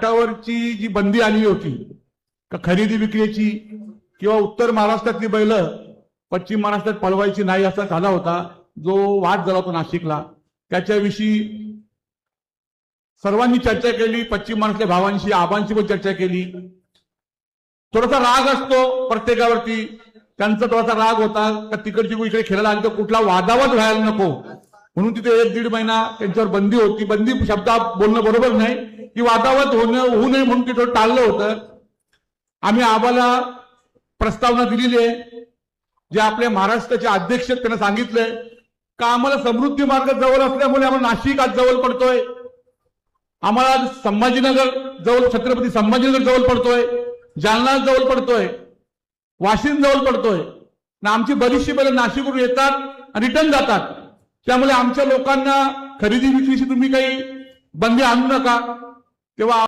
नाशिकावरची जी बंदी आली होती का खरेदी विक्रीची किंवा उत्तर महाराष्ट्रातली बैल पश्चिम महाराष्ट्रात पळवायची नाही असा झाला होता, जो वाद झाला होता नाशिकला, त्याच्याविषयी सर्वांनी चर्चा केली. पश्चिम महाराष्ट्रातल्या भावांशी आबांशी पण चर्चा केली. थोडासा राग असतो प्रत्येकावरती, त्यांचा थोडासा राग होता का तिकडची इकडे खेळायला आली तर कुठला वादावाद व्हायला नको म्हणून तिथे 1-1.5 महिना त्यांच्यावर बंदी होती. बंदी शब्दात बोलणं बरोबर नाही की वादावाद होऊ नये म्हणून तिथं टाळलं होतं. आम्ही आबाला प्रस्तावना दिलेली आहे, जे आपल्या महाराष्ट्राचे अध्यक्ष त्यांना सांगितलंय का आम्हाला समृद्धी मार्ग जवळ असल्यामुळे आम्हाला नाशिक आज जवळ पडतोय, आम्हाला संभाजीनगर जवळ, छत्रपती संभाजीनगर जवळ पडतोय, जालना जवळ पडतोय, वाशिम जवळ पडतोय. आमची बरीचशी बैल नाशिकवरून येतात आणि रिटर्न जातात. त्यामुळे आमच्या लोकांना खरेदी विक्रीशी तुम्ही काही बंदी आणू नका. तेव्हा